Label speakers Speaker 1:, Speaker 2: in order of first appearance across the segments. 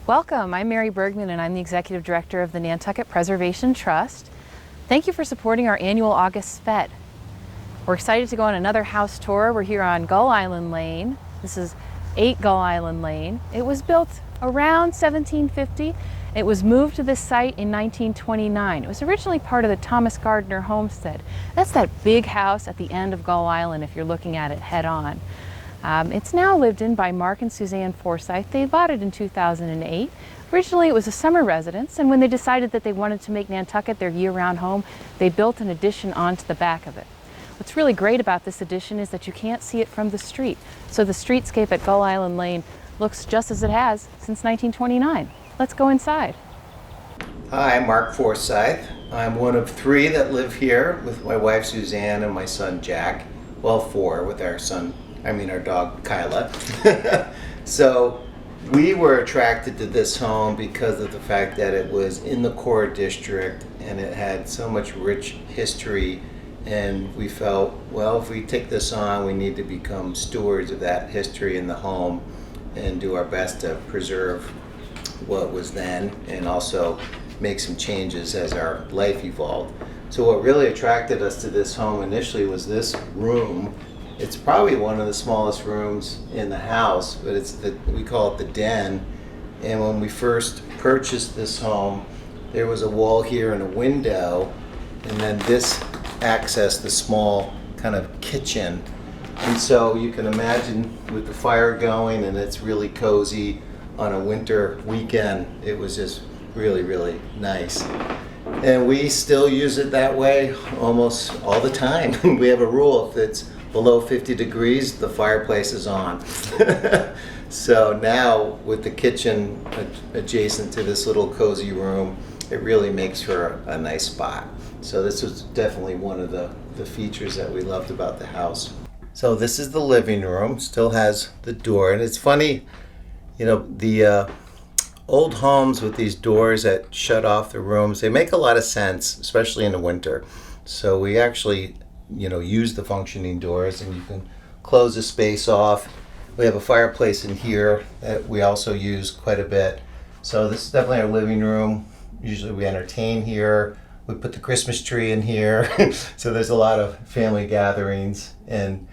Speaker 1: Welcome, I'm Mary Bergman and I'm the Executive Director of the Nantucket Preservation Trust. Thank you for supporting our annual August Fête. We're excited to go on another house tour. We're here on Gull Island Lane. This is 8 Gull Island Lane. It was built around 1750. It was moved to this site in 1929. It was originally part of the Thomas Gardner homestead. That's that big house at the end of Gull Island if you're looking at it head on. It's now lived in by Mark and Suzanne Forsyth. They bought it in 2008. Originally it was a summer residence, and when they decided that they wanted to make Nantucket their year-round home, they built an addition onto the back of it. What's really great about this addition is that you can't see it from the street. So the streetscape at Gull Island Lane looks just as it has since 1929. Let's go inside.
Speaker 2: Hi, I'm Mark Forsyth. I'm one of 3 that live here with my wife Suzanne and my son Jack. Well, 4 with our dog Kyla. So we were attracted to this home because of the fact that it was in the core district and it had so much rich history, and we felt, well, if we take this on, we need to become stewards of that history in the home and do our best to preserve what was then and also make some changes as our life evolved. So what really attracted us to this home initially was this room. It's probably one of the smallest rooms in the house, but we call it the den. And when we first purchased this home, there was a wall here and a window, and then this accessed the small kind of kitchen. And so you can imagine with the fire going, and it's really cozy on a winter weekend, it was just really, really nice. And we still use it that way almost all the time. We have a rule: if it's below 50 degrees, the fireplace is on. So now with the kitchen adjacent to this little cozy room, it really makes for a nice spot. So this was definitely one of the features that we loved about the house. So this is the living room, still has the door. And it's funny, the old homes with these doors that shut off the rooms, they make a lot of sense, especially in the winter. So we actually use the functioning doors, and you can close the space off. We have a fireplace in here that we also use quite a bit. So this is definitely our living room. Usually we entertain here. We put the Christmas tree in here. So there's a lot of family gatherings, and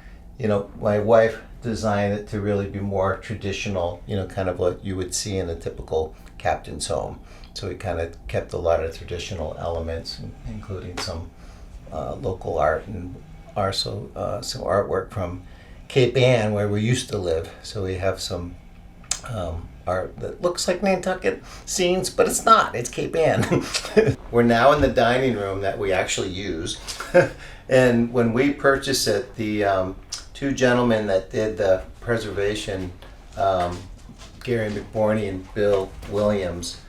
Speaker 2: my wife designed it to really be more traditional, kind of what you would see in a typical captain's home. So we kind of kept a lot of traditional elements, including some local art and also some artwork from Cape Ann, where we used to live. So we have some art that looks like Nantucket scenes, but it's not. It's Cape Ann. We're now in the dining room that we actually use. And when we purchased it, the 2 gentlemen that did the preservation, Gary McBorney and Bill Williams,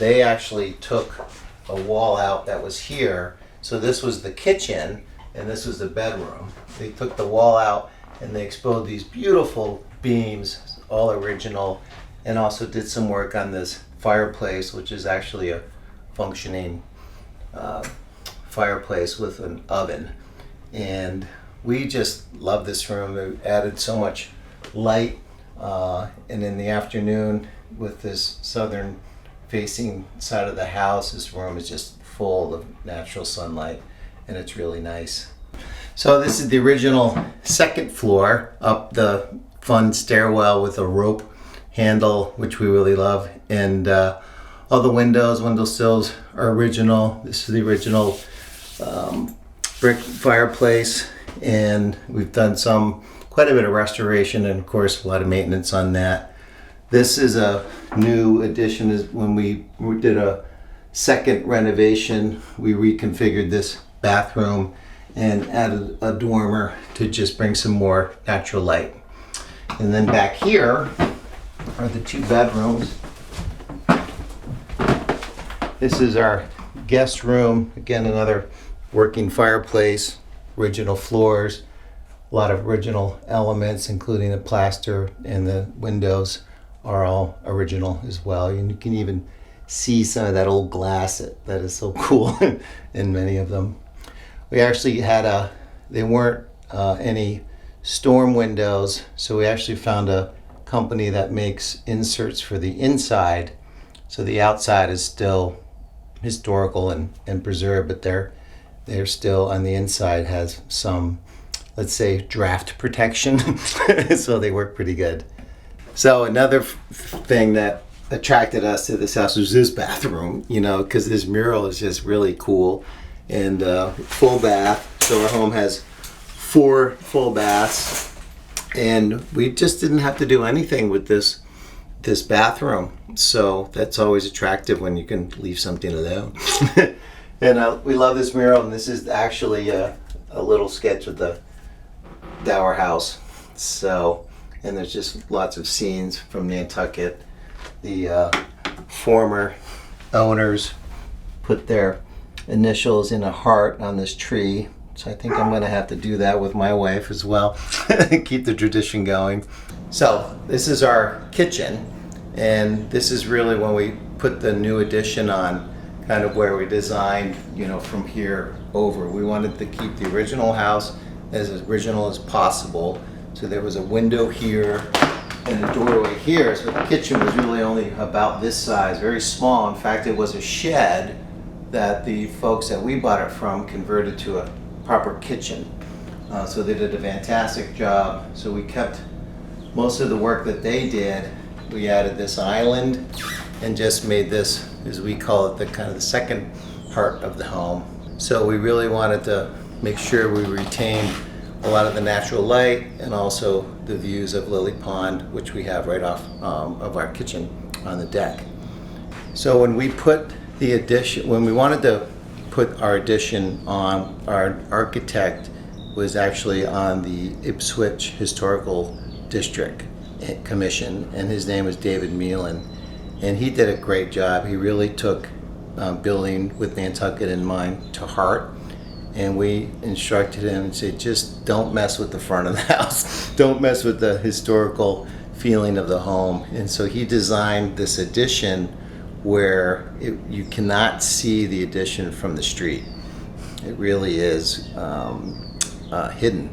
Speaker 2: they actually took a wall out that was here. So this was the kitchen and this was the bedroom. They took the wall out and they exposed these beautiful beams, all original, and also did some work on this fireplace, which is actually a functioning fireplace with an oven. And we just love this room. It added so much light, and in the afternoon with this southern facing side of the house, this room is just full of natural sunlight, and it's really nice. So this is the original 2nd floor, up the fun stairwell with a rope handle, which we really love, and all the windowsills are original. This is the original brick fireplace, and we've done quite a bit of restoration and of course a lot of maintenance on that. This is a new addition. Is when we did a second renovation, we reconfigured this bathroom and added a dormer to just bring some more natural light. And then back here are the 2 bedrooms. This is our guest room. Again, another working fireplace, original floors, a lot of original elements, including the plaster, and the windows are all original as well. And you can even see some of that old glass that is so cool in many of them. We actually had they weren't any storm windows, so we actually found a company that makes inserts for the inside. So the outside is still historical and preserved, but they're still on the inside has some, let's say, draft protection. So they work pretty good. So another thing that attracted us to this house was this bathroom, because this mural is just really cool. And full bath. So our home has 4 full baths. And we just didn't have to do anything with this bathroom. So that's always attractive when you can leave something alone. And we love this mural. And this is actually a little sketch of the Dower House. So, and there's just lots of scenes from Nantucket. The former owners put their initials in a heart on this tree. So I think I'm going to have to do that with my wife as well. Keep the tradition going. So this is our kitchen. And this is really when we put the new addition on, kind of where we designed, from here over. We wanted to keep the original house as original as possible. So there was a window here and a doorway here. So the kitchen was really only about this size, very small. In fact, it was a shed that the folks that we bought it from converted to a proper kitchen. So they did a fantastic job. So we kept most of the work that they did. We added this island and just made this, as we call it, the kind of the second part of the home. So we really wanted to make sure we retained a lot of the natural light and also the views of Lily Pond, which we have right off of our kitchen on the deck. So when we put the addition, when we wanted to put our addition on, our architect was actually on the Ipswich Historical District Commission, and his name was David Meelan, and he did a great job. He really took building with Nantucket in mind to heart, and we instructed him and said, just don't mess with the front of the house. Don't mess with the historical feeling of the home. And so he designed this addition where you cannot see the addition from the street. It really is hidden,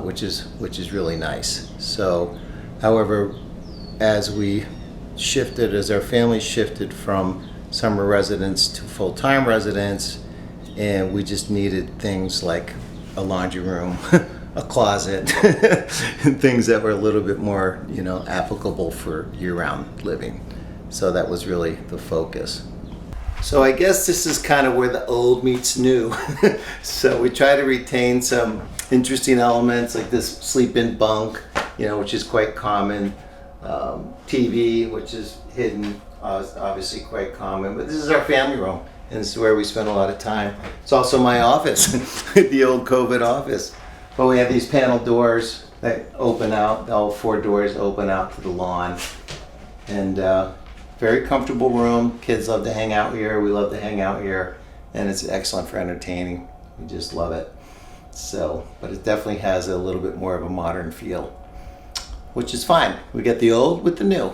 Speaker 2: which is really nice. So, however, as our family shifted from summer residence to full-time residence, and we just needed things like a laundry room, a closet, and things that were a little bit more, applicable for year-round living. So that was really the focus. So I guess this is kind of where the old meets new. So we try to retain some interesting elements like this sleep-in bunk, which is quite common. TV, which is hidden, obviously quite common. But this is our family room, and this is where we spend a lot of time. It's also my office, the old COVID office. But we have these panel doors that open out, all 4 doors open out to the lawn. And very comfortable room. Kids love to hang out here. We love to hang out here. And it's excellent for entertaining. We just love it. So, but it definitely has a little bit more of a modern feel, which is fine. We get the old with the new.